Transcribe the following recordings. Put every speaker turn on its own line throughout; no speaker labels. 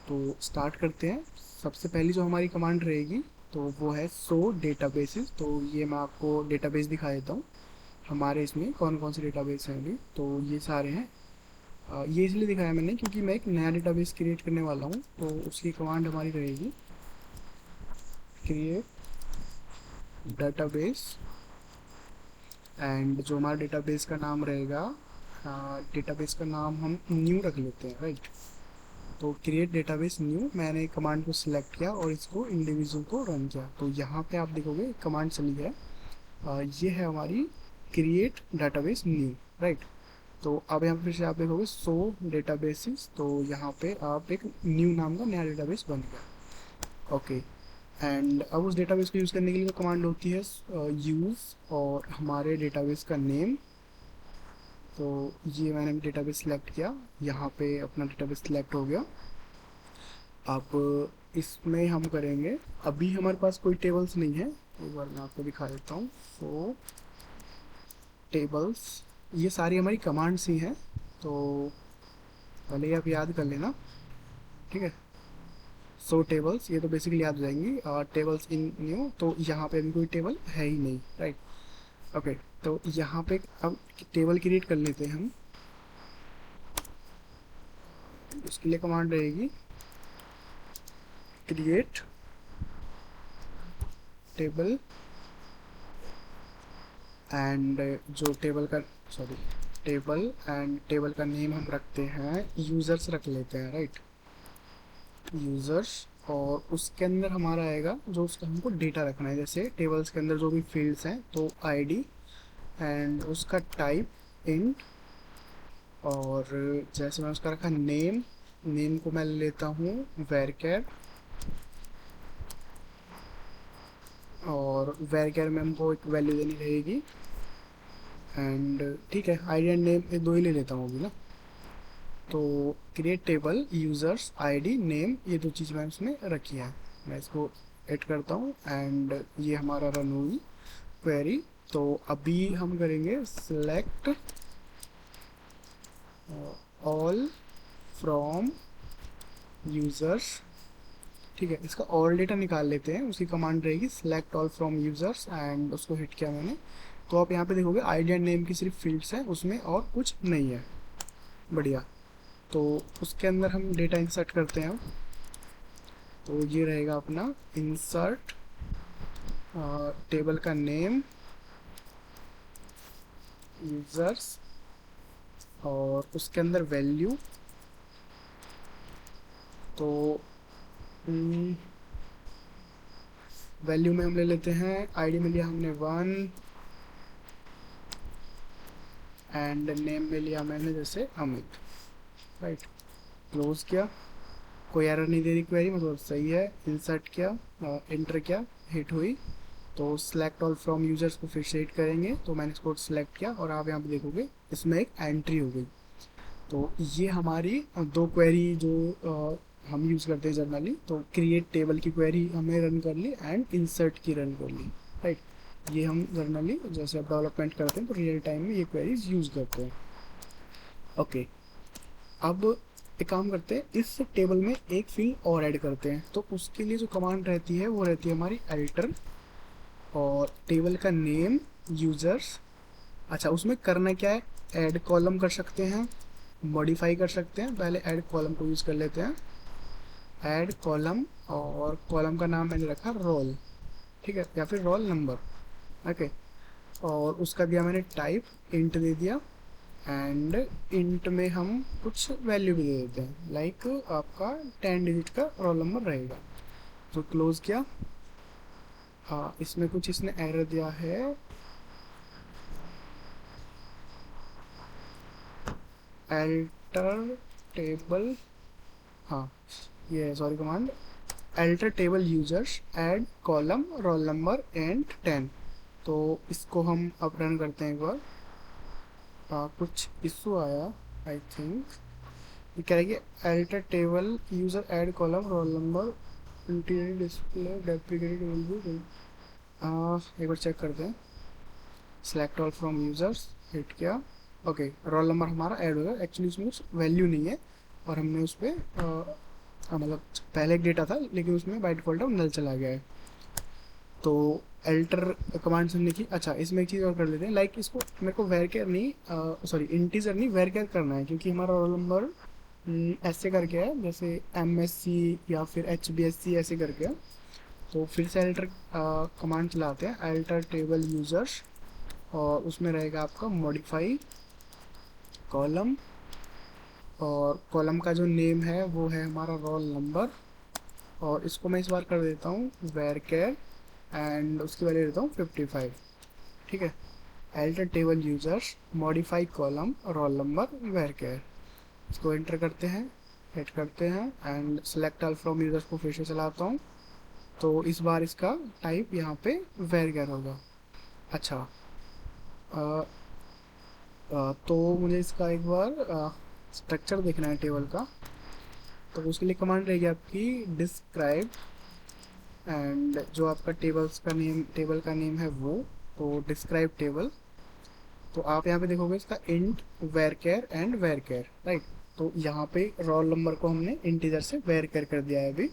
तो स्टार्ट करते हैं। सबसे पहली जो हमारी कमांड रहेगी तो वो है सो डेटाबेसेस। तो ये मैं आपको डेटाबेस दिखा देता हूँ हमारे इसमें कौन कौन से डेटाबेस हैं अभी। तो ये सारे हैं। ये इसलिए दिखाया मैंने क्योंकि मैं एक नया डेटाबेस क्रिएट करने वाला हूँ। तो उसकी कमांड हमारी रहेगी क्रिएट डेटाबेस। एंड जो हमारा डेटाबेस का नाम रहेगा, डेटाबेस का नाम हम न्यू रख लेते हैं, राइट। तो क्रिएट डेटाबेस न्यू, मैंने कमांड को सिलेक्ट किया और इसको इंडिविजुअल को रन किया। तो यहाँ पे आप देखोगे कमांड चली है। ये है हमारी क्रिएट डेटाबेस न्यू, राइट। तो अब यहाँ पे फिर से आप देखोगे सो डेटाबेसिस। तो यहाँ पे आप एक न्यू नाम का नया डेटाबेस बन गया। ओके। एंड अब उस डेटाबेस को यूज़ करने के लिए कमांड होती है यूज़ और हमारे डेटाबेस का नेम। तो ये मैंने डेटाबेस सिलेक्ट किया, यहाँ पे अपना डेटाबेस सिलेक्ट हो गया। अब इसमें हम करेंगे, अभी हमारे पास कोई टेबल्स नहीं है, एक बार मैं आपको दिखा देता हूँ। सो टेबल्स, ये सारी हमारी कमांड्स ही हैं। तो पहले ही आप याद कर लेना, ठीक है। सो टेबल्स ये तो बेसिकली याद हो जाएंगी। टेबल्स इन न्यू, तो यहाँ पे अभी कोई टेबल है ही नहीं, राइट। ओके। तो यहाँ पे अब टेबल क्रिएट कर लेते हैं हम। उसके लिए कमांड रहेगी क्रिएट टेबल। एंड जो टेबल का, सॉरी, टेबल एंड टेबल का नेम हम रखते हैं यूज़र्स रख लेते हैं, राइट, यूज़र्स। और उसके अंदर हमारा आएगा जो उसका हमको डेटा रखना है, जैसे टेबल्स के अंदर जो भी फील्ड्स हैं तो आईडी एंड उसका टाइप इंट। और जैसे मैं उसका रखा नेम, नेम को मैं ले लेता हूँ वैरकैर। और वैरकैर में हमको एक वैल्यू देनी रहेगी। एंड ठीक है, आईडी एंड नेम ये दो ही ले लेता हूँ अभी ना। तो create table users ID name, ये दो चीज़ मैंने उसमें रखी है। मैं इसको ऐड करता हूँ एंड ये हमारा रन होगी क्वेरी। तो अभी हम करेंगे सिलेक्ट ऑल फ्रॉम यूज़र्स। ठीक है, इसका ऑल डेटा निकाल लेते हैं। उसकी कमांड रहेगी select all from users and उसको हिट किया मैंने। तो आप यहाँ पे देखोगे आईडी एंड नेम की सिर्फ फील्ड्स हैं, उसमें और कुछ नहीं है। बढ़िया। तो उसके अंदर हम डेटा इंसर्ट करते हैं। तो ये रहेगा अपना इंसर्ट टेबल का नेम यूज़र्स और उसके अंदर वैल्यू। तो वैल्यू में हम ले लेते हैं, आईडी में लिया हमने 1 एंड नेम में लिया मैंने जैसे अमित, राइट। क्लोज किया, कोई एरर नहीं दे रही क्वेरी, मतलब सही है। इंसर्ट किया, एंटर किया, हिट हुई। तो सिलेक्ट ऑल फ्रॉम यूजर्स को फिर से हिट करेंगे। तो मैंने इसको सिलेक्ट किया और आप यहाँ पे देखोगे इसमें एक एंट्री हो गई। तो ये हमारी दो क्वेरी जो हम यूज़ करते हैं जनरली। तो क्रिएट टेबल की क्वेरी हमने रन कर ली एंड इंसर्ट की रन कर ली, राइट। ये हम जनरली जैसे आप डेवलपमेंट करते हैं तो रियल टाइम में ये क्वेरीज यूज़ करते हैं। ओके। अब एक काम करते हैं, इस टेबल में एक फील्ड और ऐड करते हैं। तो उसके लिए जो कमांड रहती है वो रहती है हमारी अल्टर और टेबल का नेम यूज़र्स। अच्छा, उसमें करना क्या है, ऐड कॉलम कर सकते हैं, मॉडिफाई कर सकते हैं। पहले ऐड कॉलम को यूज़ कर लेते हैं, ऐड कॉलम। और कॉलम का नाम मैंने रखा रोल, ठीक है, या फिर रोल नंबर। ओके। और उसका दिया मैंने टाइप इंट दे दिया। एंड इंट में हम कुछ वैल्यू भी दे देते हैं, लाइक आपका 10 डिजिट का रोल नंबर रहेगा। तो क्लोज किया। हाँ, इसमें कुछ इसने एरर दिया है। अल्टर टेबल, हाँ ये है sorry command, alter table users add column roll number and 10। तो इसको हम अब रन करते हैं एक बार। कुछ इशू आया आई थिंक। ये कह रहा है कि alter table user add column roll number interior display deprecated will be. एक बार चेक करते हैं। Select all from users hit किया। ओके, रोल नंबर हमारा ऐड होगा। एक्चुअली उसमें कुछ वैल्यू नहीं है और हमने उस पर मतलब पहले एक डेटा था लेकिन उसमें बाय डिफ़ॉल्ट अब नल चला गया है। तो एल्टर कमांड सुनने की, अच्छा इसमें एक चीज़ और कर लेते हैं, लाइक इसको मेरे को वेर केयर नहीं, सॉरी इंटीजर नहीं वेर केयर करना है, क्योंकि हमारा रोल नंबर ऐसे करके है जैसे MSc या फिर HBSc ऐसे करके है। तो फिर से एल्टर कमांड चलाते हैं, एल्टर टेबल यूजर्स, और उसमें रहेगा आपका मॉडिफाई कॉलम, और कॉलम का जो नेम है वो है हमारा रोल नंबर, और इसको मैं इस बार कर देता हूँ वेर केयर, एंड उसकी वैल्यू देता हूँ 55। ठीक है, alter table users modify column roll number varchar, इसको एंटर करते हैं, हिट करते हैं, and select all from users को फिर से चलाता हूँ। तो इस बार इसका टाइप यहाँ पे वेर केयर होगा। अच्छा, अ, तो मुझे इसका एक बार स्ट्रक्चर देखना है टेबल का। तो उसके लिए कमांड रहेगी आपकी डिस्क्राइब, एंड जो आपका टेबल का नेम है वो, तो डिस्क्राइब टेबल। तो आप यहाँ पे देखोगे इसका int varchar and varchar, right. तो यहाँ पे रोल नंबर को हमने इंटीजर से वेर केयर कर दिया है अभी।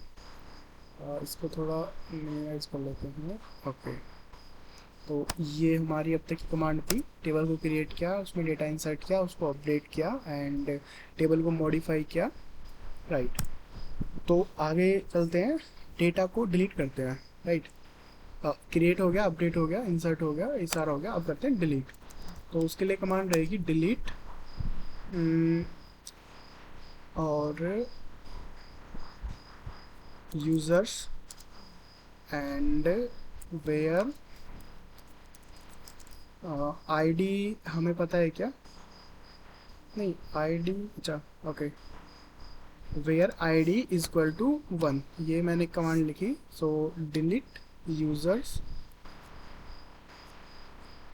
इसको थोड़ा मिनिमाइज कर लेते हैं, ओके। तो ये हमारी अब तक की कमांड थी, टेबल को क्रिएट किया, उसमें डेटा इंसर्ट किया, उसको अपडेट किया, एंड टेबल को मॉडिफाई किया, राइट। तो आगे चलते हैं, डेटा को डिलीट करते हैं, राइट। क्रिएट हो गया, अपडेट हो गया, इंसर्ट हो गया, ये सारा हो गया, अब करते हैं डिलीट। तो उसके लिए कमांड रहेगी डिलीट, और यूजर्स एंड वेयर आईडी हमें पता है क्या, नहीं आईडी, अच्छा okay, where ID is equal to 1, ये मैंने कमांड लिखी। So delete users,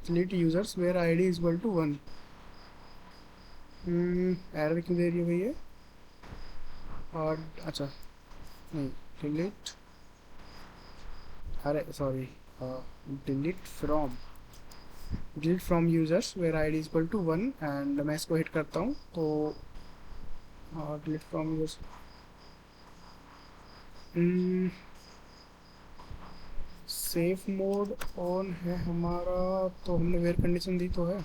delete users where ID is equal to 1। Error क्यों दे रही है भैया? और अच्छा, नहीं डिलीट, अरे sorry, delete from, delete from users where ID is equal to 1, and मैं इसको हिट करता हूँ तो delete from users, safe mode on है हमारा, तो हमने वेयर कंडीशन दी तो है,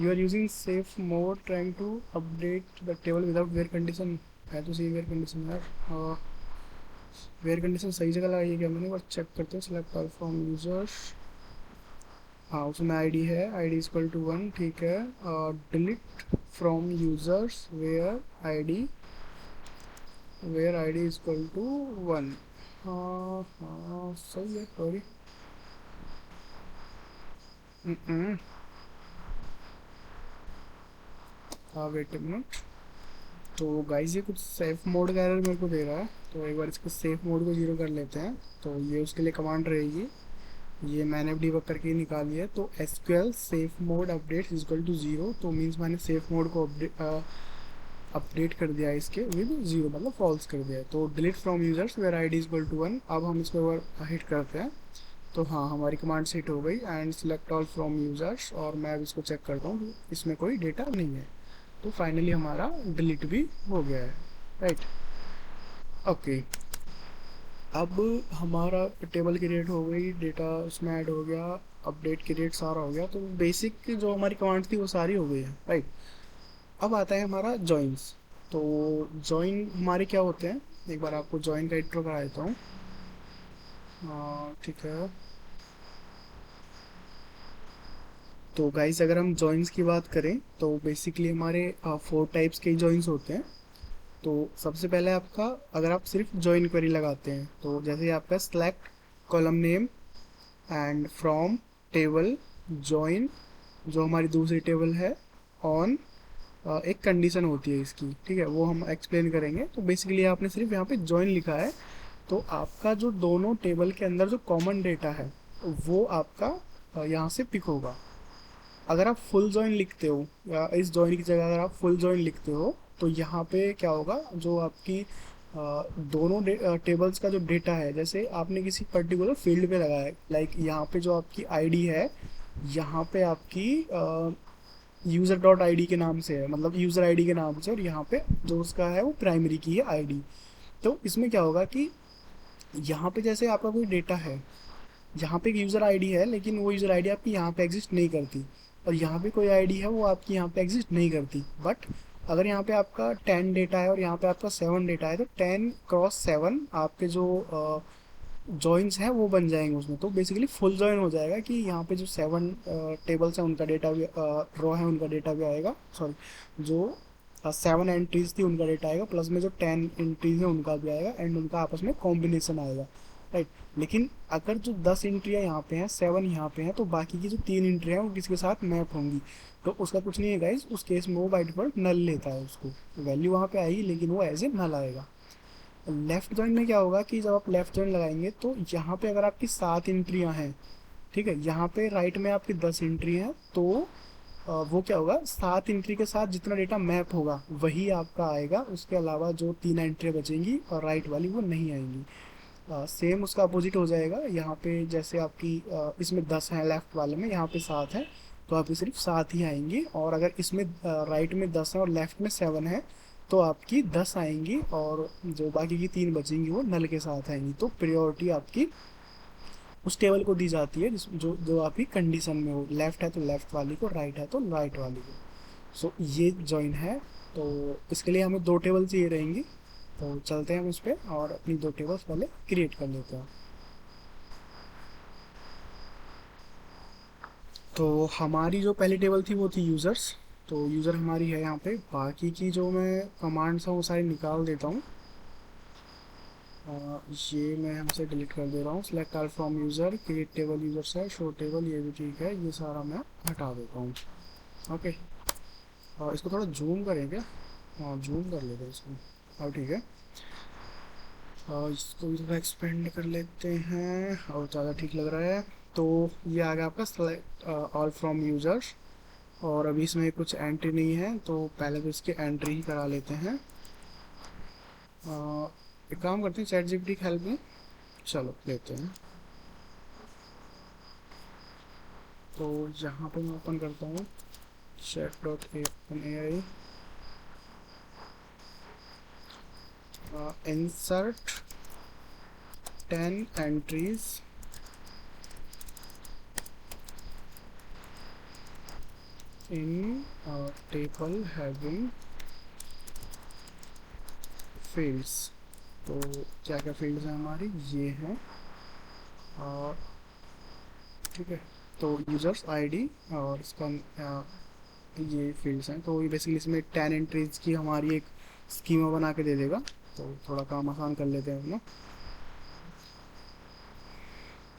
you are using safe mode trying to update the table without where condition, है तो सही वेयर कंडीशन यार। वेयर कंडीशन सही जगह लगाई है क्या मैंने, बस चेक करते हैं, सेलेक्ट ऑल फ्रॉम यूजर्स, हाँ उसमें आईडी है, आईडी इज इक्वल टू 1, ठीक है। Delete from users where ID is equal to 1, हाँ हाँ सही है, सॉरी। हाँ वेट अ मिनट, तो गाइस ये कुछ सेफ मोड का एरर मेरे को दे रहा है, तो एक बार इसको सेफ मोड को जीरो कर लेते हैं। तो ये उसके लिए कमांड रहेगी, ये मैंने डिबग करके ही निकाली है। तो SQL safe mode update is equal to 0, तो मीन्स मैंने सेफ मोड को अपडेट कर दिया है इसके विद 0, मतलब फॉल्स कर दिया है। तो delete from users where ID is equal to 1, अब हम इसको एक बार हिट करते हैं। तो हाँ हमारी कमांड हिट हो गई, and select all from users, और मैं अब इसको चेक करता हूँ, इसमें कोई डेटा नहीं है। तो फाइनली हमारा डिलीट भी हो गया है, राइट। ओके, अब हमारा टेबल क्रिएट हो गई, डेटा उसमें ऐड हो गया, अपडेट क्रिएट सारा हो गया, तो बेसिक जो हमारी कमांड थी वो सारी हो गई है, राइट। अब आता है हमारा जॉइंस। तो जॉइन हमारे क्या होते हैं, एक बार आपको जॉइन का इंट्रो करा देता हूँ। ठीक है, तो गाइस अगर हम जॉइंस की बात करें तो बेसिकली हमारे 4 टाइप्स के जॉइंस होते हैं। तो सबसे पहले आपका, अगर आप सिर्फ जॉइन क्वेरी लगाते हैं, तो जैसे आपका select column name and from table join, जो हमारी दूसरी टेबल है, ऑन, एक कंडीशन होती है इसकी, ठीक है, वो हम एक्सप्लेन करेंगे। तो बेसिकली आपने सिर्फ यहाँ पे जॉइन लिखा है, तो आपका जो दोनों टेबल के अंदर जो कॉमन डेटा है वो आपका यहाँ से पिक होगा। अगर आप फुल जॉइन लिखते हो, या इस जॉइन की जगह अगर आप फुल जॉइन लिखते हो, तो यहाँ पे क्या होगा, जो आपकी दोनों टेबल्स का जो डेटा है, जैसे आपने किसी पर्टिकुलर फील्ड पे लगाया है, लाइक यहाँ पे जो आपकी आईडी है, यहाँ पे आपकी यूज़र डॉट आईडी के नाम से है, मतलब यूज़र आईडी के नाम से, और यहाँ पे जो उसका है वो प्राइमरी की है आईडी। तो इसमें क्या होगा कि यहाँ पे जैसे आपका कोई डेटा है, यहाँ पे एक यूज़र आईडी है, लेकिन वो यूज़र आईडी आपकी यहाँ पे एग्जिस्ट नहीं करती, और यहाँ पे कोई आईडी है वो आपकी यहाँ पे एग्जिस्ट नहीं करती। बट अगर यहाँ पे आपका 10 डेटा है और यहाँ पे आपका 7 डेटा है, तो 10 × 7 आपके जो जॉइंस हैं वो बन जाएंगे उसमें। तो बेसिकली फुल जॉइन हो जाएगा कि यहाँ पे जो 7 टेबल्स हैं उनका डेटा भी, रो है उनका डेटा भी आएगा, सॉरी जो 7 एंट्रीज थी उनका डेटा आएगा, प्लस में जो 10 एंट्रीज हैं उनका भी आएगा, एंड उनका आपस में कॉम्बिनेशन आएगा, राइट। लेकिन अगर जो 10 एंट्रियाँ यहाँ पे हैं, 7 यहाँ पे हैं, तो बाकी की जो 3 एंट्री हैं वो किसके साथ मैप होंगी। तो उसका कुछ नहीं है गाइज, उस केस में वो बाय डिफॉल्ट नल लेता है, उसको वैल्यू वहाँ पे आएगी लेकिन वो एज ए नल आएगा। लेफ्ट जॉइन में क्या होगा कि जब आप लेफ्ट जॉइन लगाएंगे तो यहाँ पे अगर आपकी 7 एंट्रियाँ हैं, ठीक है, यहाँ पे राइट में आपकी 10 एंट्री हैं, तो वो क्या होगा, 7 एंट्री के साथ जितना डेटा मैप होगा वही आपका आएगा, उसके अलावा जो 3 एंट्रियाँ बचेंगी और राइट वाली वो नहीं आएंगी। सेम उसका अपोजिट हो जाएगा, यहाँ पे जैसे आपकी इसमें 10 है लेफ्ट वाले में, यहाँ पे 7 है, तो आपकी सिर्फ 7 ही आएंगी। और अगर इसमें राइट में 10 है और लेफ्ट में 7 है, तो आपकी 10 आएंगी, और जो बाकी की 3 बचेंगी वो नल के साथ आएंगी। तो प्रायोरिटी आपकी उस टेबल को दी जाती है जिस जो जो आपकी कंडीशन में हो, लेफ्ट है तो लेफ्ट वाली को, राइट है तो राइट वाली को। सो ये जॉइन है। तो इसके लिए हमें 2 टेबल चाहिए रहेंगी, तो चलते हैं हम उस पर और अपनी 2 टेबल्स पहले क्रिएट कर लेते हैं। तो हमारी जो पहली टेबल थी वो थी यूज़र्स, तो यूज़र हमारी है यहाँ पे। बाकी की जो मैं कमांड्स हैं वो सारी निकाल देता हूँ, ये मैं हमसे डिलीट कर दे रहा हूँ। Select all from user, create table user है, शो टेबल, ये भी ठीक है, ये सारा मैं हटा देता हूँ। ओके, और इसको थोड़ा जूम करें क्या? हाँ, जूम कर लेते हैं इसको, और ठीक है। और इसको भी थोड़ा एक्सपेंड कर लेते हैं, और ज़्यादा ठीक लग रहा है। तो ये आ गया आपका सेलेक्ट ऑल फ्रॉम यूज़र्स, और अभी इसमें कुछ एंट्री नहीं है, तो पहले तो इसकी एंट्री ही करा लेते हैं। एक काम करते हैं, चैट जीपीटी की हेल्प में, चलो लेते हैं। तो यहाँ पे मैं ओपन करता हूँ chat.openai, insert 10 entries in a table having fields। तो क्या क्या फील्ड्स हैं हमारी, ये हैं, और ठीक है। तो यूज़र्स आईडी और इसका ये फील्ड्स हैं। तो ये बेसिकली इसमें 10 एंट्रीज की हमारी एक स्कीमा बना के दे देगा, तो थोड़ा काम आसान कर लेते हैं हम लोग।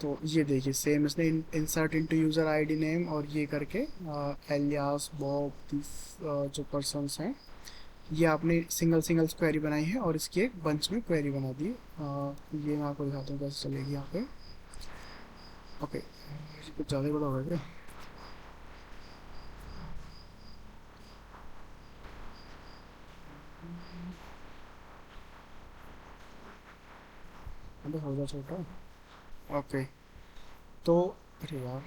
तो ये देखिए सेम इसने insert into user ID name और ये करके एलियास बॉब दिस जो पर्सन्स हैं, ये आपने सिंगल सिंगल क्वेरी बनाई है और इसकी एक बंच में क्वेरी बना दी। ये मैं आपको दिखाता हूँ कैसे चलेगी यहाँ पे। ओके, कुछ ज़्यादा ही बड़ा हो गया क्या? अबे हो गया छोटा। ओके, तो अरे यार,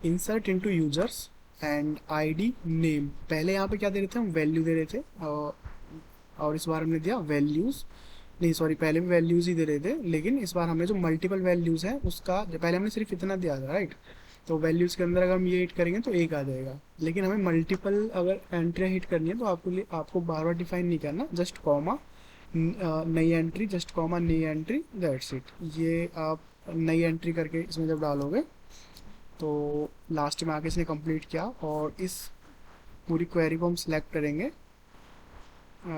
insert into users and ID name, पहले यहाँ पे क्या दे रहे थे हम, वैल्यू दे रहे थे, और इस बार हमने दिया वैल्यूज़, नहीं सॉरी, पहले भी वैल्यूज़ ही दे रहे थे, लेकिन इस बार हमने जो मल्टीपल वैल्यूज़ हैं उसका, पहले हमने सिर्फ इतना दिया था, राइट। तो वैल्यूज़ के अंदर अगर हम ये हिट करेंगे तो एक आ जाएगा, लेकिन हमें मल्टीपल अगर एंट्रियाँ हिट करनी है तो आपको बार बार डिफाइन नहीं करना, जस्ट कॉमा नई एंट्री, जस्ट कॉमा नई एंट्री, दैट्स इट। ये आप नई एंट्री करके इसमें जब डालोगे तो लास्ट में आके इसने कंप्लीट किया, और इस पूरी क्वेरी को हम सिलेक्ट करेंगे।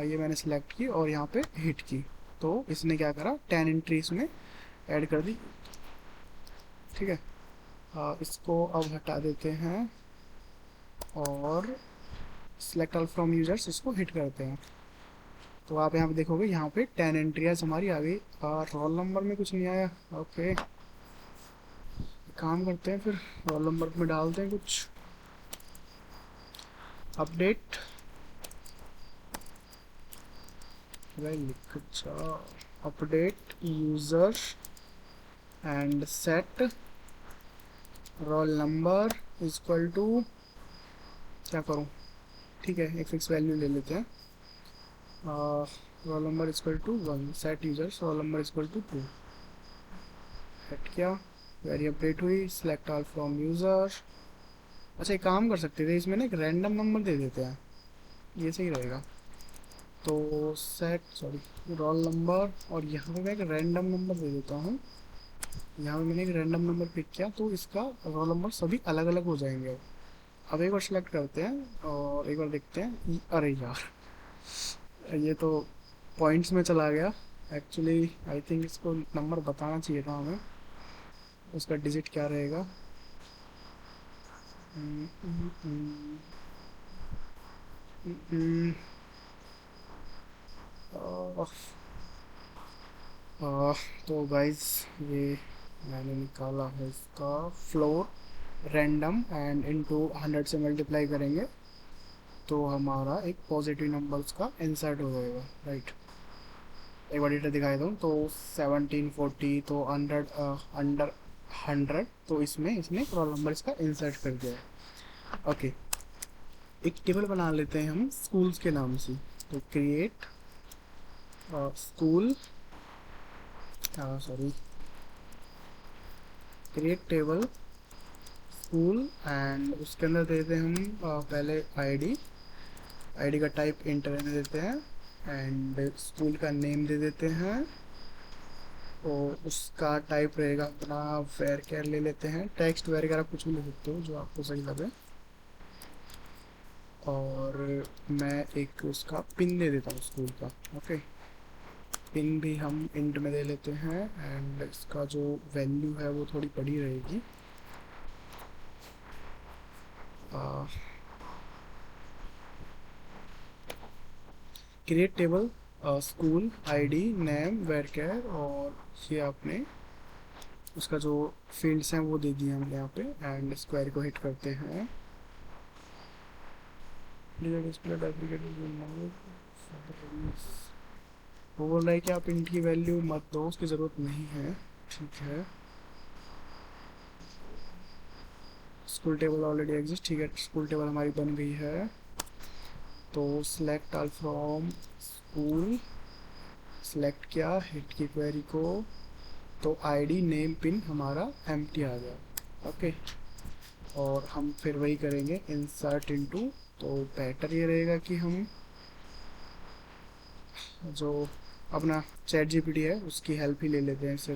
ये मैंने सिलेक्ट की और यहाँ पे हिट की, तो इसने क्या करा, 10 एंट्री इसमें ऐड कर दी, ठीक है। इसको अब हटा देते हैं और सिलेक्ट ऑल फ्रॉम यूजर्स इसको हिट करते हैं। तो आप यहाँ पे देखोगे यहाँ पे 10 एंट्रियाज हमारी आ गई। रोल नंबर में कुछ नहीं आया। ओके, काम करते हैं फिर, रोल नंबर में डालते हैं कुछ, अपडेट लिख update user and set roll number equal to, क्या करूँ, ठीक है एक फिक्स वैल्यू ले लेते हैं। Roll number equal to 1, set users roll number equal to 2। Set किया, वेरी अपडेट हुई, सिलेक्ट ऑल फ्रॉम यूज़र। अच्छा एक काम कर सकते थे, इसमें ना एक रैंडम नंबर दे देते हैं, ये सही रहेगा। तो सेट सॉरी रोल नंबर, और यहाँ पे मैं एक रैंडम नंबर दे देता हूँ। यहाँ पे मैंने एक रैंडम नंबर पिक किया, तो इसका रोल नंबर सभी अलग अलग हो जाएंगे। अब एक बार सेलेक्ट करते हैं और एक बार देखते हैं। अरे यार, ये तो पॉइंट्स में चला गया। एक्चुअली आई थिंक इसको नंबर बताना चाहिए था हमें, उसका डिजिट क्या रहेगा। हम्म, हम्म, हम्म, हम्म, आह, तो गाइस ये मैंने निकाला है इसका फ्लोर रैंडम एंड इनटू 100 से मल्टीप्लाई करेंगे तो हमारा एक पॉजिटिव नंबर्स का इंसर्ट हो जाएगा, राइट। एक बार डेटा दिखाई दूँ तो 1740, तो अंडर अंडर 100, तो इसमें इसने रोल नंबर इसका इंसर्ट कर दिया है। ओके, एक टेबल बना लेते हैं हम स्कूल्स के नाम से। तो create school, sorry create table school, and उसके अंदर देते हैं हम पहले आईडी। आईडी का टाइप इंटर रहने देते हैं, एंड स्कूल का नेम दे देते हैं, और उसका टाइप रहेगा अपना वेर केयर ले लेते हैं। टेक्स्ट वगैरह कुछ भी ले सकते हो जो आपको सही लगे। और मैं एक उसका पिन दे देता हूँ स्कूल का। ओके, पिन भी हम इंट में दे लेते हैं, एंड इसका जो वैल्यू है वो थोड़ी बड़ी रहेगी। Create table school ID name varchar, और ये आपने उसका जो फील्ड्स हैं वो दे दिए हम यहाँ पे, एंड स्क्वायर को हिट करते हैं। वो बोल रहा है कि आप इनकी वैल्यू मत दो, उसकी ज़रूरत नहीं है। ठीक है, स्कूल टेबल ऑलरेडी एग्जिस्ट, ठीक है स्कूल टेबल हमारी बन गई है। तो select all from school, select किया, हिट की क्वेरी को, तो आईडी नेम पिन हमारा एम्प्टी आ गया। ओके, और हम फिर वही करेंगे इंसर्ट इनटू। तो बेटर ये रहेगा कि हम जो अपना चैट जीपीटी है उसकी हेल्प ही ले लेते हैं इससे।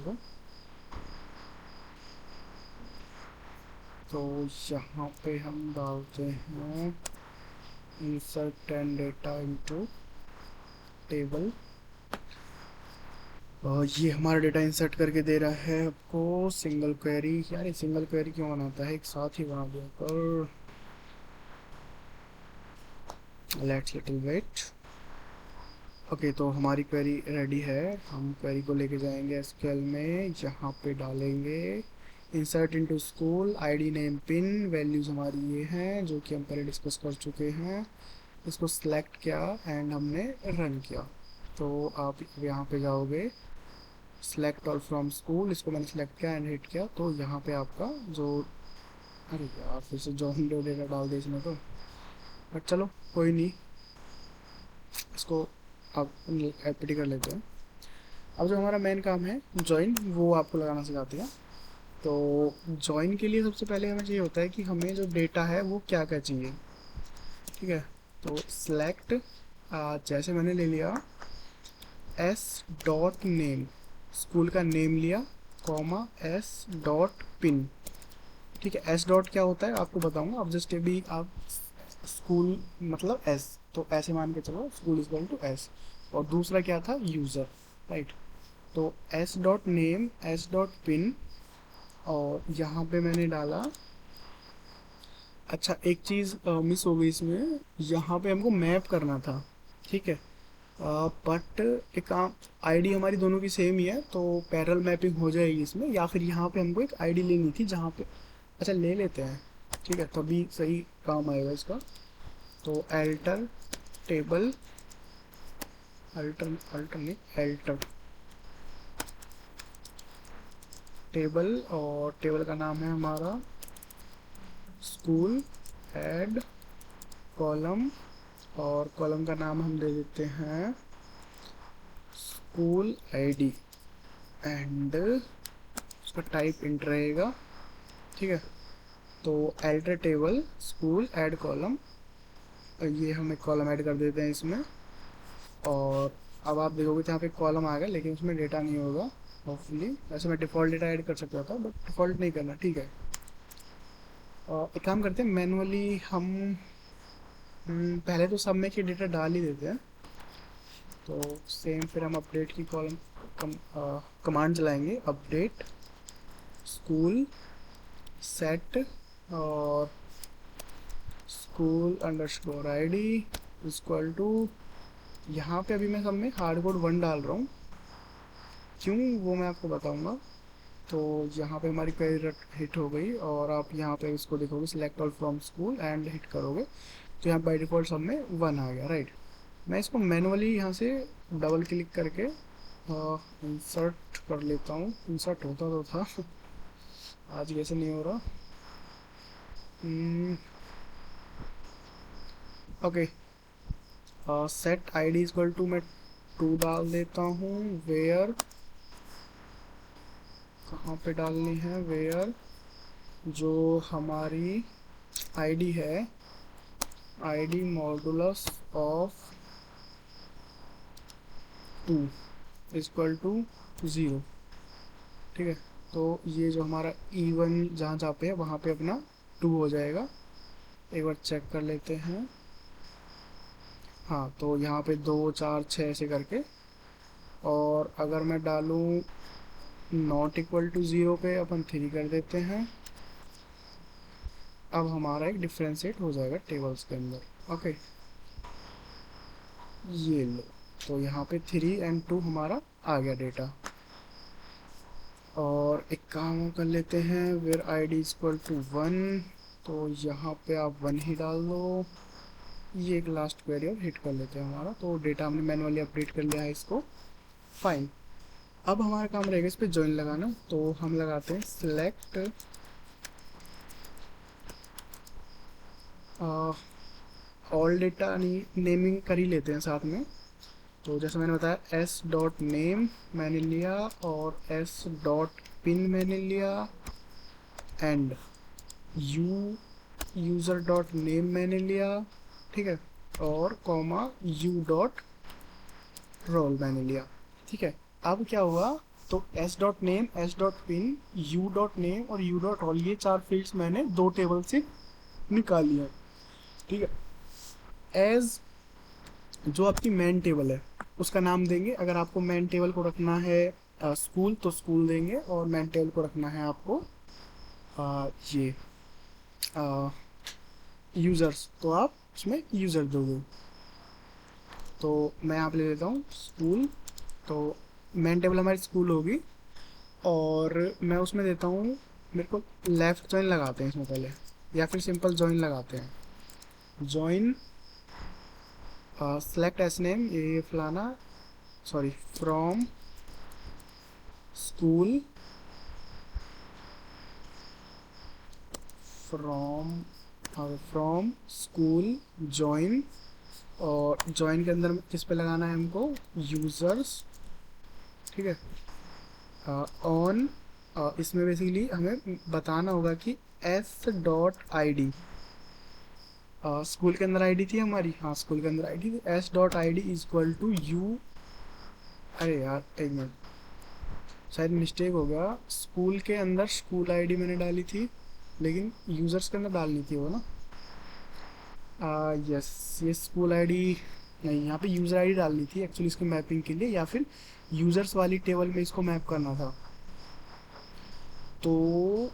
तो यहाँ पे हम डालते हैं insert and data into table, और ये हमारा डेटा इंसर्ट करके दे रहा है आपको सिंगल क्वेरी। यार ये सिंगल क्वेरी क्यों बनाता है, एक साथ ही बना दिया पर। Let's little wait. ओके, तो हमारी क्वेरी रेडी है। हम क्वेरी को लेके जाएंगे एसक्यूएल में, यहाँ पे डालेंगे insert into school ID name pin, values हमारी ये हैं जो कि हम पहले डिस्कस कर चुके हैं। इसको सिलेक्ट किया एंड हमने रन किया। तो आप यहाँ पे जाओगे सिलेक्ट ऑल फ्रॉम स्कूल, इसको मैंने सिलेक्ट किया एंड हिट किया, तो यहाँ पे आपका जो, अरे यार फिर से जॉइन डो डेटा डाल दिया इसमें तो, बट चलो कोई नहीं, इसको आप एपीटी कर लेते हैं। अब जो हमारा मेन काम है जॉइन, वो आपको लगाना सिखाते हैं। तो जॉइन के लिए सबसे पहले हमें चाहिए होता है कि हमें जो डेटा है वो क्या क्या चाहिए। ठीक है, तो सिलेक्ट, जैसे मैंने ले लिया एस डॉट नेम, स्कूल का नेम लिया, कॉमा एस डॉट पिन। ठीक है, एस डॉट क्या होता है आपको बताऊंगा। अब जस्ट अभी आप स्कूल मतलब एस, तो ऐसे मान के चलो school is equal to S, और दूसरा क्या था यूज़र, राइट। तो S dot name S dot pin, और यहाँ पे मैंने डाला, अच्छा एक चीज़ मिस हो गई इसमें, यहाँ पे हमको मैप करना था। ठीक है, बट एक काम, आईडी हमारी दोनों की सेम ही है तो पैरेलल मैपिंग हो जाएगी इसमें, या फिर यहाँ पे हमको एक आईडी लेनी थी जहाँ पे, अच्छा ले लेते हैं, ठीक है तभी सही काम आएगा इसका। तो एल्टर टेबल, अल्टर अल्टर नहीं एल्टर टेबल, और टेबल का नाम है हमारा स्कूल ऐड कॉलम, और कॉलम का नाम हम दे देते हैं स्कूल आईडी, एंड उसका टाइप इंट रहेगा। ठीक है, तो alter table school add column, ये हम एक कॉलम ऐड कर देते हैं इसमें। और अब आप देखोगे तो यहाँ पे कॉलम आ गया, लेकिन उसमें डेटा नहीं होगा होपफुली। वैसे मैं डिफ़ॉल्ट डेटा ऐड कर सकता था, बट डिफ़ॉल्ट नहीं करना। ठीक है, एक काम करते हैं, मैनुअली हम पहले तो सब में की डेटा डाल ही देते हैं। तो सेम फिर हम अपडेट की कमांड चलाएंगे, अपडेट स्कूल सेट और school underscore ID equal to, यहाँ पे अभी मैं सब में हार्ड कोड 1 डाल रहा हूँ, क्यों वो मैं आपको बताऊँगा। तो यहाँ पे हमारी क्वेरी हिट हो गई, और आप यहाँ पे इसको देखोगे select all from school and hit करोगे तो यहाँ बाई डिफ़ॉल्ट सब में 1 आ गया, राइट। मैं इसको मैनुअली यहाँ से डबल क्लिक करके इंसर्ट कर लेता हूँ। इंसर्ट होता तो था आज कैसे नहीं हो रहा। Okay, set ID equal to मैं 2 डाल देता हूँ। वेयर, कहाँ पे डालनी है वेयर, जो हमारी आईडी है, ID modulus of 2 equal to 0। ठीक है, तो ये जो हमारा E1 जहाँ जहाँ पे है वहाँ पे अपना 2 हो जाएगा। एक बार चेक कर लेते हैं। हाँ, तो यहाँ पे 2 4 6 ऐसे करके, और अगर मैं डालूँ नॉट इक्वल टू 0 पे अपन 3 कर देते हैं। अब हमारा एक डिफ्रेंशिएट हो जाएगा टेबल्स के अंदर। ओके, ये लो, तो यहाँ पे 3 एंड 2 हमारा आ गया डेटा। और एक काम कर लेते हैं, वेयर आईडी इक्वल टू 1, तो यहाँ पे आप 1 ही डाल दो। ये एक लास्ट क्वेरी और हिट कर लेते हैं हमारा, तो डेटा हमने मैनुअली अपडेट कर लिया है इसको। फाइन, अब हमारा काम रहेगा इस पर ज्वाइन लगाना। तो हम लगाते हैं सिलेक्ट ऑल डेटा, नेमिंग कर ही लेते हैं साथ में। तो जैसे मैंने बताया एस डॉट नेम मैंने लिया, और एस डॉट पिन मैंने लिया, एंड यूज़र डॉट नेम मैंने लिया। ठीक है, और कॉमा यू डॉट रोल मैंने लिया। ठीक है, अब क्या हुआ, तो S dot name, S dot pin, U dot name और यू डॉट रोल, ये 4 फील्ड्स मैंने 2 टेबल से निकाली है। ठीक है, एज जो आपकी मेन टेबल है उसका नाम देंगे। अगर आपको मेन टेबल को रखना है स्कूल तो स्कूल देंगे, और मेन टेबल को रखना है आपको ये यूज़र्स तो आप उसमें यूज़र दोगे। तो मैं यहाँ पे ले लेता हूँ स्कूल, तो मेन टेबल हमारी स्कूल होगी, और मैं उसमें देता हूँ, मेरे को लेफ़्ट जॉइन लगाते हैं इसमें पहले, या फिर सिंपल जॉइन लगाते हैं। जॉइन सेलेक्ट एस नेम, ये फलाना, sorry, from school, from school join, और जॉइन के अंदर किस पे लगाना है हमको, यूज़र्स। ठीक है, ऑन इसमें बेसिकली हमें बताना होगा कि S dot I D, school के अंदर आईडी थी हमारी, हाँ स्कूल के अंदर आईडी थी, S dot I D equal to U, अरे यार एक मिनट, शायद मिस्टेक हो गया, स्कूल के अंदर स्कूल आईडी मैंने डाली थी, लेकिन यूज़र्स के अंदर डालनी थी वो ना। यस, ये स्कूल आईडी नहीं, यहाँ पे यूज़र आईडी डालनी थी एक्चुअली इसको मैपिंग के लिए, या फिर यूज़र्स वाली टेबल में इसको मैप करना था। तो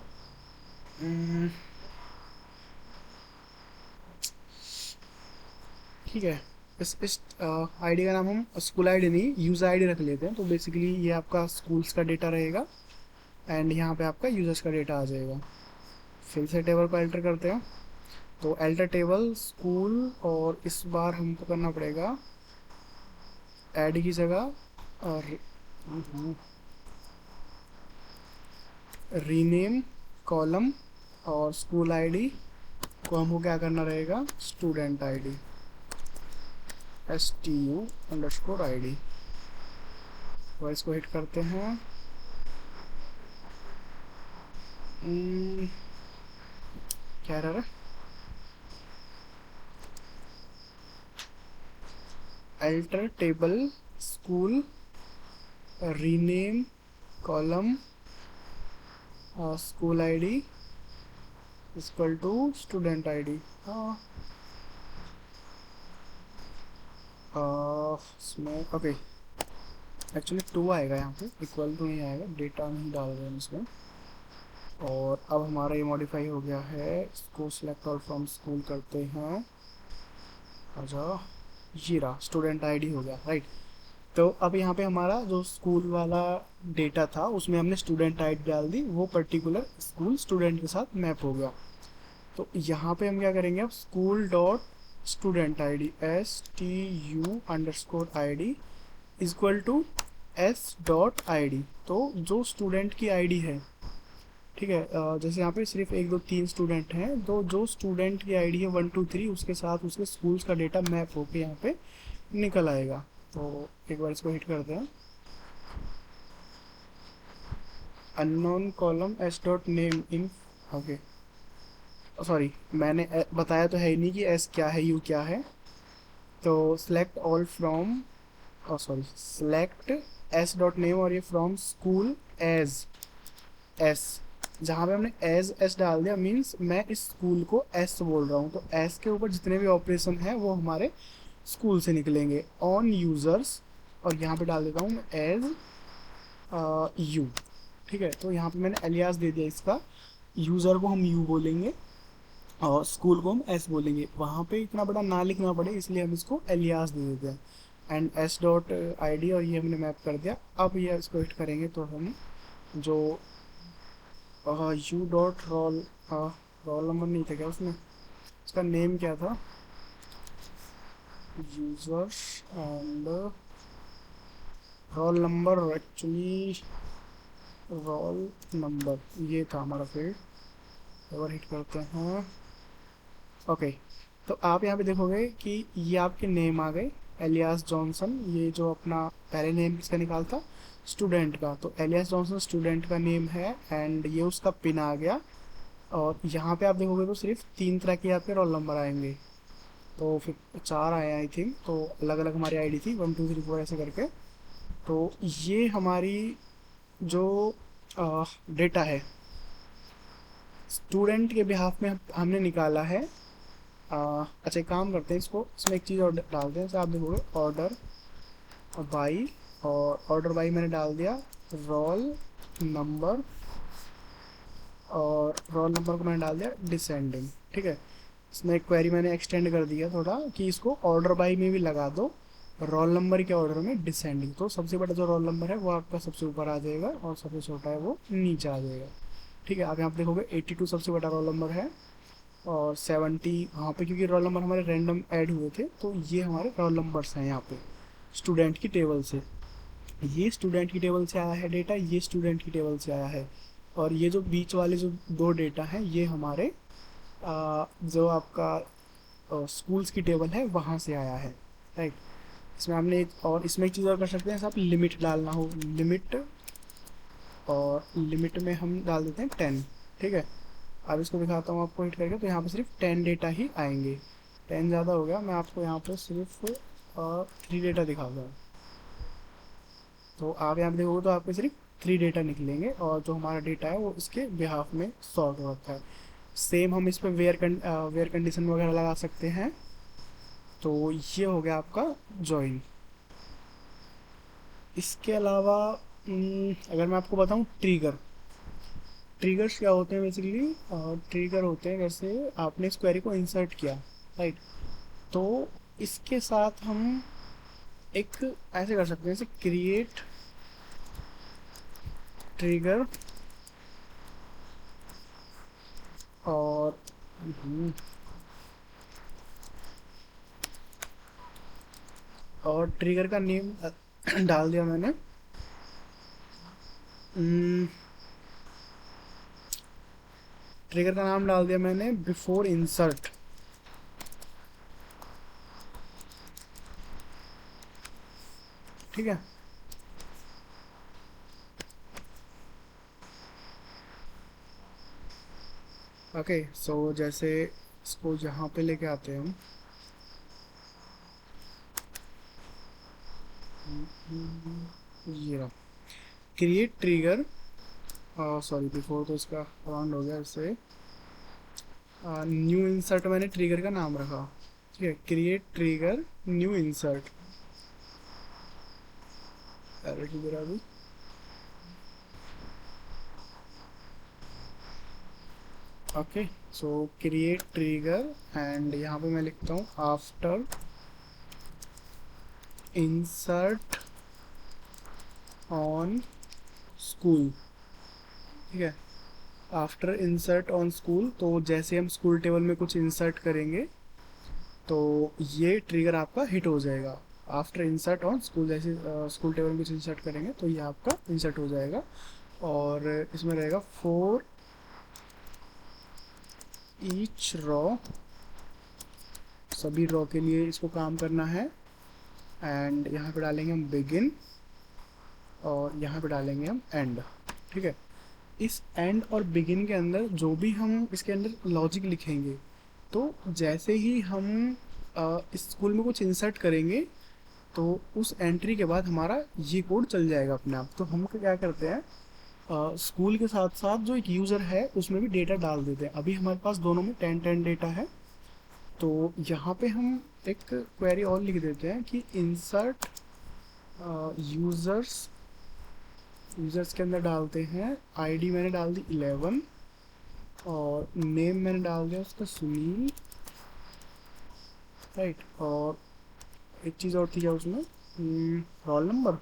ठीक है, इस आईडी का नाम हम स्कूल आईडी नहीं यूज़र आईडी रख लेते हैं। तो बेसिकली ये आपका स्कूल्स का डेटा रहेगा, एंड यहाँ पे आपका यूज़र्स का डेटा आ जाएगा। फिर से टेबल को एल्टर करते हैं, तो एल्टर टेबल स्कूल, और इस बार हमको करना पड़ेगा ऐड की जगह और रीनेम कॉलम और स्कूल आईडी को हमको क्या करना रहेगा, स्टूडेंट आईडी, STU_ID। तो इसको हिट करते हैं। क्या रहा है, alter table school rename column school ID equal to student ID. हाँ, इसमें ओके, एक्चुअली 2 आएगा यहाँ पे, इक्वल टू नहीं आएगा, डेटा नहीं डाल रहे हैं इसमें। और अब हमारा ये मॉडिफाई हो गया है, इसको सिलेक्ट ऑल फ्रॉम स्कूल करते हैं। अच्छा, ये रहा स्टूडेंट आईडी हो गया, राइट। तो अब यहाँ पे हमारा जो स्कूल वाला डेटा था उसमें हमने स्टूडेंट आईडी डाल दी, वो पर्टिकुलर स्कूल स्टूडेंट के साथ मैप हो गया। तो यहाँ पे हम क्या करेंगे, अब school dot student ID STU_ID equal to S.ID। तो जो स्टूडेंट की आईडी है, ठीक है, जैसे यहाँ पे सिर्फ 1 2 3 स्टूडेंट हैं, तो जो स्टूडेंट की आईडी है 1 2 3 उसके साथ उसके स्कूल्स का डेटा मैप होके यहाँ पे निकल आएगा। तो एक बार इसको हिट करते हैं, अननोन कॉलम S.name इन, ओके सॉरी, मैंने बताया तो है ही नहीं कि S क्या है, U क्या है। तो select all from, sorry, select S.name और ये फ्रॉम स्कूल एज S, जहाँ पे हमने एज S डाल दिया, मीन्स मैं इस स्कूल को S बोल रहा हूँ, तो S के ऊपर जितने भी ऑपरेशन हैं वो हमारे स्कूल से निकलेंगे। ऑन यूज़र्स, और यहाँ पे डाल देता हूँ मैं एज U, ठीक है। तो यहाँ पे मैंने एलियास दे दिया इसका, यूज़र को हम U बोलेंगे और स्कूल को हम S बोलेंगे। वहाँ पे इतना बड़ा ना लिखना पड़े इसलिए हम इसको एलियास दे देते हैं, एंड S.ID, और ये हमने मैप कर दिया। अब ये इसको हिट करेंगे तो हम जो U.roll, रोल नंबर नहीं था क्या उसमें, इसका नेम क्या था, user and roll number, actually roll number ये था हमारा फील्ड। और हिट करते हैं, ओके। तो आप यहाँ पे देखोगे कि ये आपके नेम आ गए, एलियास जॉनसन, ये जो अपना पहले नेम किसका निकाल था, स्टूडेंट का, तो एलियास जॉनसन स्टूडेंट का नेम है, एंड ये उसका पिन आ गया। और यहाँ पे आप देखोगे तो सिर्फ 3 तरह के आपके रोल नंबर आएंगे, तो फिर 4 आए आई थिंक, तो अलग अलग हमारी आईडी थी 1 2 3 4 ऐसे करके। तो ये हमारी जो डेटा है स्टूडेंट के बिहाफ में हमने निकाला है। अच्छा, एक काम करते हैं, इसको इसमें एक चीज़ और डालते हैं, जैसे आप देखोगे ऑर्डर बाई, और ऑर्डर बाई मैंने डाल दिया रोल नंबर, और रोल नंबर को मैंने डाल दिया डिसेंडिंग, ठीक है। इसमें एक क्वेरी मैंने एक्सटेंड कर दिया थोड़ा कि इसको ऑर्डर बाई में भी लगा दो, रोल नंबर के ऑर्डर में डिसेंडिंग, तो सबसे बड़ा जो रोल नंबर है वो आपका सबसे ऊपर आ जाएगा और सबसे छोटा है वो नीचे आ जाएगा, ठीक है। आप यहाँ पे देखोगे 82 सबसे बड़ा रोल नंबर है, और 70 वहाँ पे, क्योंकि रोल नंबर हमारे रैंडम ऐड हुए थे, तो ये हमारे रोल नंबर्स हैं यहाँ पे स्टूडेंट की टेबल से। ये स्टूडेंट की टेबल से आया है डेटा, ये स्टूडेंट की टेबल से आया है, और ये जो बीच वाले जो 2 डेटा हैं ये हमारे जो आपका स्कूल्स की टेबल है वहाँ से आया है, राइट। इसमें हमने और इसमें एक चीज़ और कर सकते हैं, जैसे आप लिमिट डालना हो, लिमिट, और लिमिट में हम डाल देते हैं 10, ठीक है। अब इसको दिखाता हूँ आपको हिट करके, तो यहाँ पे सिर्फ 10 डेटा ही आएंगे, 10 ज़्यादा हो गया, मैं आपको यहाँ पे सिर्फ 3 डेटा दिखाता हूँ। तो आप यहाँ पे देखोगे तो आपको सिर्फ 3 डेटा निकलेंगे, और जो हमारा डेटा है वो इसके बिहाफ में सॉर्ट हो रखा है। सेम हम इस पर वेयर कंडीशन वगैरह लगा सकते हैं। तो ये हो गया आपका जॉइन। इसके अलावा अगर मैं आपको बताऊं, ट्रिगर्स क्या होते हैं बेसिकली, ट्रिगर होते हैं जैसे आपने इस क्वेरी को इंसर्ट किया, राइट, तो इसके साथ हम एक ऐसे कर सकते हैं, जैसे क्रिएट ट्रिगर, और ट्रिगर का नेम डाल दिया मैंने, ट्रिगर का नाम डाल दिया मैंने बिफोर इंसर्ट। ठीक है, ओके। सो जैसे इसको यहाँ पे लेके आते हैं हम, ये रहा क्रिएट ट्रिगर। सॉरी, बिफोर तो इसका राउंड हो गया, इससे न्यू इंसर्ट मैंने ट्रिगर का नाम रखा। ठीक है, क्रिएट ट्रिगर न्यू इंसर्ट। अरे ट्रिगर अभी, okay. So create trigger and यहाँ पे मैं लिखता हूँ आफ्टर इंसर्ट ऑन स्कूल। ठीक है, आफ्टर इंसर्ट ऑन स्कूल, तो जैसे हम स्कूल टेबल में कुछ इंसर्ट करेंगे तो ये ट्रिगर आपका हिट हो जाएगा। आफ्टर इंसर्ट ऑन स्कूल, जैसे स्कूल टेबल में कुछ इंसर्ट करेंगे तो ये आपका इंसर्ट हो जाएगा। और इसमें रहेगा फॉर ईच रॉ, सभी रॉ के लिए इसको काम करना है। एंड यहाँ पे डालेंगे हम बिगिन और यहाँ पे डालेंगे हम एंड। ठीक है, इस एंड और बिगिन के अंदर जो भी हम इसके अंदर लॉजिक लिखेंगे, तो जैसे ही हम इस स्कूल में कुछ इंसर्ट करेंगे तो उस एंट्री के बाद हमारा ये कोड चल जाएगा अपने आप। तो हम क्या करते हैं, स्कूल के साथ साथ जो एक यूज़र है उसमें भी डेटा डाल देते हैं। अभी हमारे पास दोनों में 10-10 डेटा है, तो यहाँ पे हम एक क्वेरी और लिख देते हैं कि इंसर्ट यूज़र्स। यूज़र्स के अंदर डालते हैं आईडी मैंने डाल दी 11 और नेम मैंने डाल दिया उसका सुनील, राइट। और एक चीज़ और थी क्या उसमें, roll number.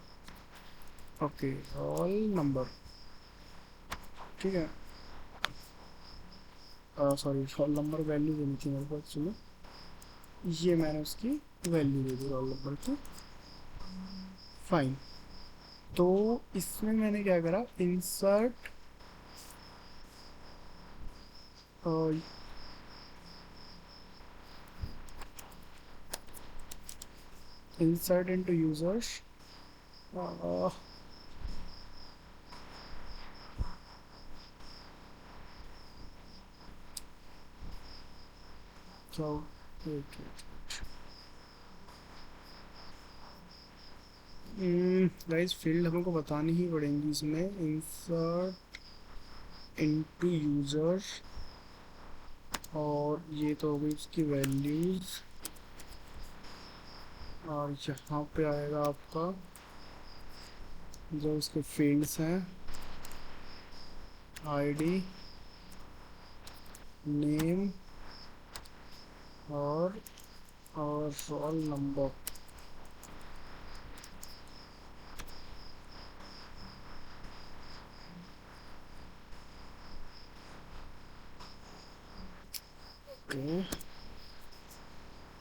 Okay, roll number. ठीक है, सॉरी, रोल नंबर वैल्यू देनी थी मेरे को एक्चुअली, ये मैंने उसकी वैल्यू दे दी रोल नंबर की। फाइन, तो इसमें मैंने क्या करा, इंसर्ट इंसर्ट इनटू यूजर्स। क्या, गाइस फील्ड हमको बतानी ही पड़ेंगी इसमें। इंसर्ट इनटू यूजर्स, और ये तो हो गई उसकी वैल्यूज़। और यहाँ पे आएगा आपका जो उसके फील्ड्स हैं, आईडी, नेम और roll number. Okay,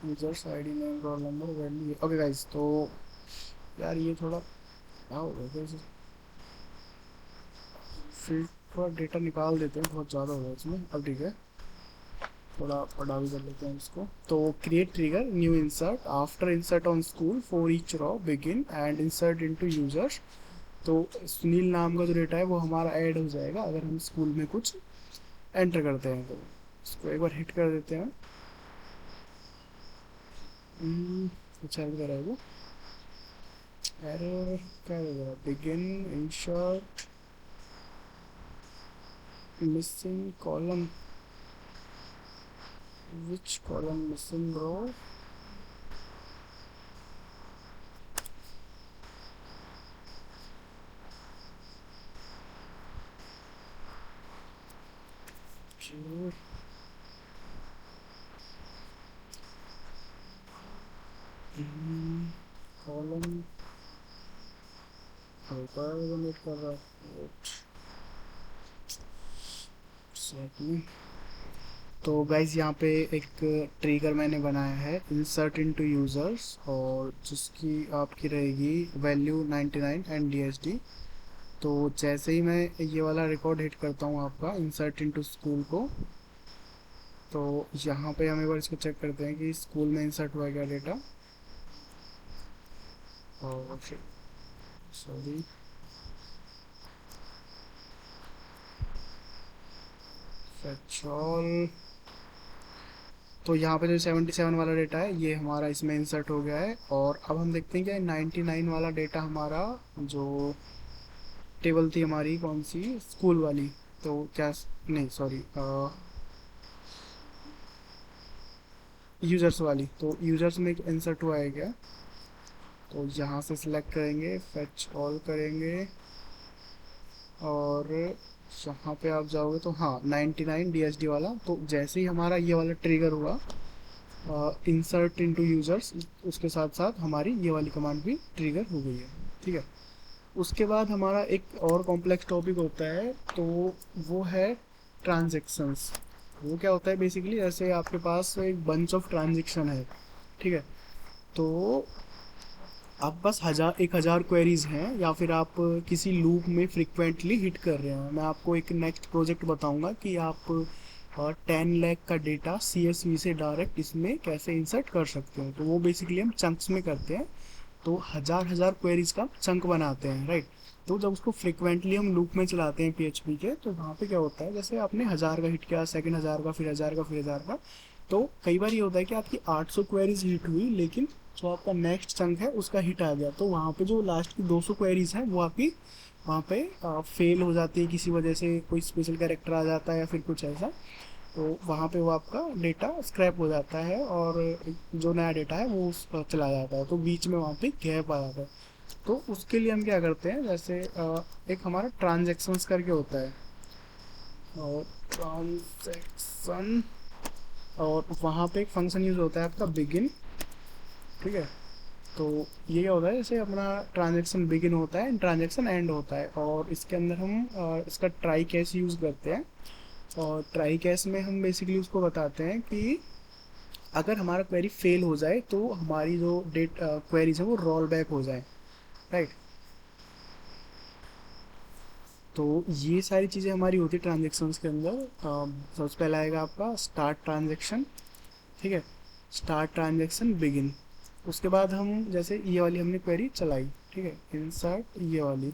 users ID, name, roll number, value. Okay guys, तो यार ये थोड़ा क्या हो गया, फील्ड थोड़ा डेटा निकाल देते हैं, बहुत ज़्यादा हो गया इसमें। अब ठीक है, थोड़ा बड़ा भी कर लेते हैं इसको। तो create trigger new insert after insert on school for each raw begin and insert into users. तो सुनील नाम का जो डेटा है वो हमारा ऐड हो जाएगा अगर हम स्कूल में कुछ एंटर करते हैं। तो इसको एक बार हिट कर देते हैं। अच्छा कर रहा है वो, एरर क्या दे रहा है, begin insert missing column, which column missing row। Column हल्का जनरेट कर रहा है। तो गाइज यहाँ पे एक ट्रिगर मैंने बनाया है इंसर्ट इनटू यूजर्स, और जिसकी आपकी रहेगी वैल्यू 99 एंड DSD। तो जैसे ही मैं ये वाला रिकॉर्ड हिट करता हूँ आपका इंसर्ट इनटू स्कूल को, तो यहाँ पे हम एक बार इसको चेक करते हैं कि स्कूल में इंसर्ट हुआ है क्या डेटा। और सॉरी, फैच ऑल। तो यहाँ पे जो 77 वाला डेटा है ये हमारा इसमें इंसर्ट हो गया है। और अब हम देखते हैं कि 99 वाला डेटा हमारा, जो टेबल थी हमारी कौन सी, स्कूल वाली, तो क्या, नहीं सॉरी, यूज़र्स वाली, तो यूज़र्स में इंसर्ट हुआ है क्या। तो यहाँ से सिलेक्ट करेंगे, फेच ऑल करेंगे, और यहाँ पे आप जाओगे तो हाँ 99 DSD वाला। तो जैसे ही हमारा ये वाला ट्रिगर हुआ इंसर्ट इनटू यूज़र्स, उसके साथ साथ हमारी ये वाली कमांड भी ट्रिगर हो गई है। ठीक है, उसके बाद हमारा एक और कॉम्प्लेक्स टॉपिक होता है, तो वो है ट्रांजेक्शन्स। वो क्या होता है बेसिकली, जैसे आपके पास एक बंच ऑफ ट्रांजेक्शन है, ठीक है, तो आप बस 1000 क्वेरीज हैं, या फिर आप किसी लूप में फ्रिक्वेंटली हिट कर रहे हैं। मैं आपको एक नेक्स्ट प्रोजेक्ट बताऊंगा कि आप 10 लाख का डेटा CSV से डायरेक्ट इसमें कैसे इंसर्ट कर सकते हैं। तो वो बेसिकली हम चंक्स में करते हैं, तो हजार क्वेरीज का चंक बनाते हैं, राइट। तो जब उसको फ्रिक्वेंटली हम लूप में चलाते हैं PHP के, तो वहाँ पे क्या होता है, जैसे आपने 1000 का हिट किया, सेकंड 1000 का, फिर 1000 का, फिर 1000 का, तो कई बार ये होता है कि आपकी 800 क्वेरीज हिट हुई, लेकिन जो आपका नेक्स्ट चंक है उसका हिट आ गया, तो वहाँ पे जो लास्ट की 200 क्वेरीज हैं वो आपकी वहाँ पे फेल हो जाती है, किसी वजह से कोई स्पेशल कैरेक्टर आ जाता है या फिर कुछ ऐसा। तो वहाँ पे वो आपका डेटा स्क्रैप हो जाता है, और जो नया डेटा है वो चला जाता है, तो बीच में वहाँ पे गैप आ जाता है। तो उसके लिए हम क्या करते हैं, जैसे एक हमारा ट्रांजेक्शन्स करके होता है, और ट्रांजेक्शन, और वहाँ पे एक फंक्शन यूज़ होता है आपका बिगिन। ठीक है, तो ये क्या होता है, जैसे अपना ट्रांजेक्शन बिगिन होता है, ट्रांजेक्शन एंड होता है, और इसके अंदर हम इसका ट्राई कैश यूज़ करते हैं। और ट्राई कैश में हम बेसिकली उसको बताते हैं कि अगर हमारा क्वेरी फेल हो जाए तो हमारी जो डेट क्वेरीज है वो रोल बैक हो जाए, राइट। तो ये सारी चीज़ें हमारी होती है ट्रांजेक्शन्स के अंदर। सबसे पहला आएगा आपका स्टार्ट ट्रांजेक्शन, ठीक है, स्टार्ट ट्रांजेक्शन बिगिन। उसके बाद हम जैसे ये वाली हमने क्वेरी चलाई, ठीक है, इंसर्ट ये वाली,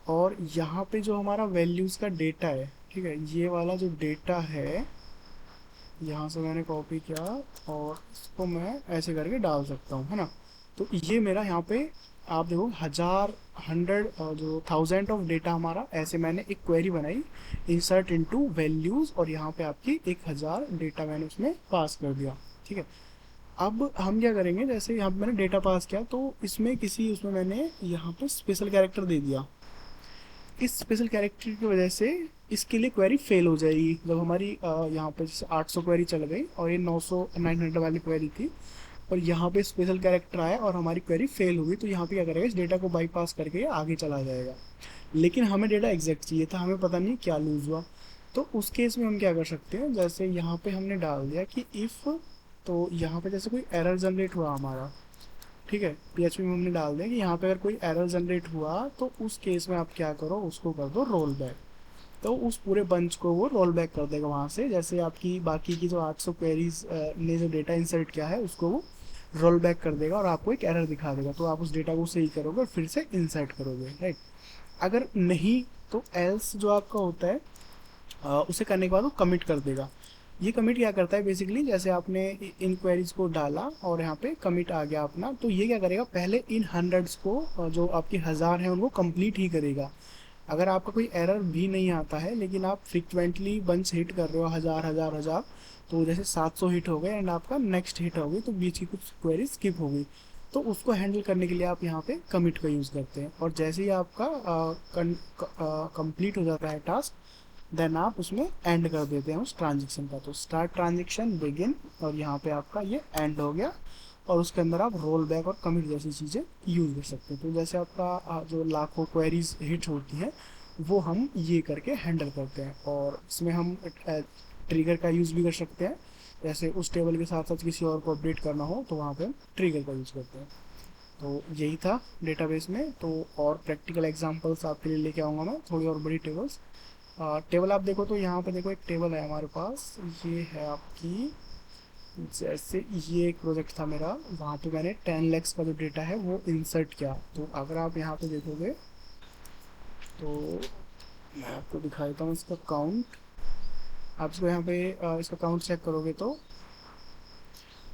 और यहाँ पे जो हमारा वैल्यूज़ का डेटा है, ठीक है, ये वाला जो डेटा है यहाँ से मैंने कॉपी किया, और इसको मैं ऐसे करके डाल सकता हूँ, है ना। तो ये मेरा यहाँ पे आप देखो 1000 100 जो 1000 ऑफ डेटा हमारा, ऐसे मैंने एक क्वेरी बनाई, इंसर्ट इनटू वैल्यूज़, और यहाँ पे आपकी 1000 डेटा मैंने उसमें पास कर दिया। ठीक है, अब हम क्या करेंगे, जैसे यहाँ पे मैंने डेटा पास किया, तो इसमें किसी उसमें मैंने यहाँ पे स्पेशल कैरेक्टर दे दिया। इस स्पेशल कैरेक्टर की वजह से इसके लिए क्वेरी फेल हो जाएगी। जब हमारी यहाँ पे जैसे 800 क्वेरी चल गई, और ये 900 वाली क्वेरी थी, और यहाँ पे स्पेशल कैरेक्टर आया और हमारी क्वेरी फेल हुई, तो यहाँ पे क्या करेगा, इस डेटा को बाईपास करके आगे चला जाएगा। लेकिन हमें डेटा एग्जैक्ट चाहिए था, हमें पता नहीं क्या लूज़ हुआ। तो उस केस में हम क्या कर सकते हैं, जैसे यहाँ पे हमने डाल दिया कि इफ़, तो यहाँ पे जैसे कोई एरर जनरेट हुआ हमारा, ठीक है, PHP में हमने डाल दिया कि यहाँ पे अगर कोई एरर जनरेट हुआ, तो उस केस में आप क्या करो, उसको कर दो रोल बैक। तो उस पूरे बंच को वो रोल बैक कर देगा वहाँ से, जैसे आपकी बाकी की जो 800 क्वेरीज ने जो डेटा इंसर्ट किया है उसको वो रोल बैक कर देगा, और आपको एक एरर दिखा देगा, तो आप उस डेटा को सही करोगे और फिर से इंसर्ट करोगे, राइट। अगर नहीं, तो एल्स जो आपका होता है उसे करने के बाद वो कमिट कर देगा। ये कमिट क्या करता है बेसिकली, जैसे आपने इन क्वेरीज को डाला और यहाँ पे कमिट आ गया अपना, तो ये क्या करेगा, पहले इन हंड्रेड्स को जो आपके 1000 हैं उनको कंप्लीट ही करेगा। अगर आपका कोई एरर भी नहीं आता है, लेकिन आप फ्रिक्वेंटली बंच हिट कर रहे हो, 1000 तो जैसे 700 हिट हो गए एंड आपका नेक्स्ट हिट हो गई, तो बीच की कुछ क्वेरी स्किप हो गई, तो उसको हैंडल करने के लिए आप यहाँ पे कमिट का यूज़ करते हैं। और जैसे ही आपका कंप्लीट हो जाता है टास्क, देन आप उसमें एंड कर देते हैं उस ट्रांजेक्शन का। तो स्टार्ट ट्रांजेक्शन बिगिन, और यहाँ पे आपका ये एंड हो गया, और उसके अंदर आप रोल बैक और कमिट जैसी चीज़ें यूज़ कर सकते हैं। तो जैसे आपका जो लाखों क्वेरीज हिट होती हैं वो हम ये करके हैंडल करते हैं। और इसमें हम ट्रिगर का यूज़ भी कर सकते हैं, जैसे उस टेबल के साथ साथ किसी और को अपडेट करना हो तो वहाँ पे हम ट्रिगर का यूज़ करते हैं। तो यही था डेटाबेस में। तो और प्रैक्टिकल एग्जांपल्स आपके लिए लेके आऊँगा मैं, थोड़ी और बड़ी टेबल्स। टेबल आप देखो तो यहाँ पे देखो एक टेबल है हमारे पास, ये है आपकी, जैसे ये एक प्रोजेक्ट था मेरा, वहाँ पे मैंने 10 लैक्स का जो डेटा है वो इंसर्ट किया। तो अगर आप यहाँ पे देखोगे तो मैं आपको दिखा देता हूँ इसका काउंट। आप इसको यहाँ पे इसका काउंट चेक करोगे तो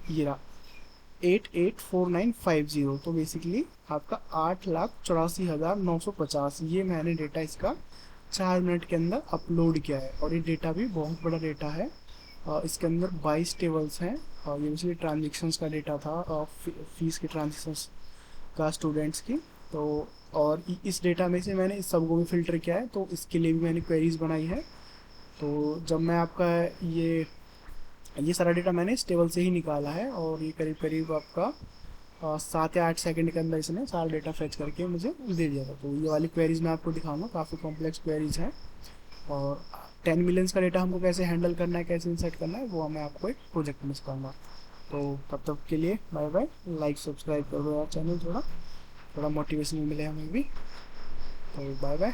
ये रहा 884950। तो बेसिकली आपका 8,84,950 ये मैंने डेटा इसका 4 मिनट के अंदर अपलोड किया है। और ये डेटा भी बहुत बड़ा डेटा है। इसके अंदर 22 टेबल्स हैं। और ये बेसिकली ट्रांजेक्शन्स का डेटा था, फीस के ट्रांजेक्शन्स का स्टूडेंट्स की। तो और इस डेटा में से मैंने इस सबको भी फ़िल्टर किया है, तो इसके लिए भी मैंने क्वेरीज बनाई है। तो जब मैं आपका ये सारा डेटा मैंने इस टेबल से ही निकाला है, और ये करीब करीब आपका 7 या 8 सेकंड के अंदर इसने सारा डेटा फेच करके मुझे दे दिया था। तो ये वाली क्वेरीज मैं आपको दिखाऊंगा, काफ़ी कॉम्प्लेक्स क्वेरीज हैं। और 10 मिलियंस का डेटा हमको कैसे हैंडल करना है, कैसे इंसर्ट करना है, वो मैं आपको एक प्रोजेक्ट में सिखाऊंगा। तो तब तक के लिए बाय बाय। लाइक सब्सक्राइब कर दो यार चैनल, थोड़ा थोड़ा मोटिवेशन मिले हमें भी। तो बाय बाय।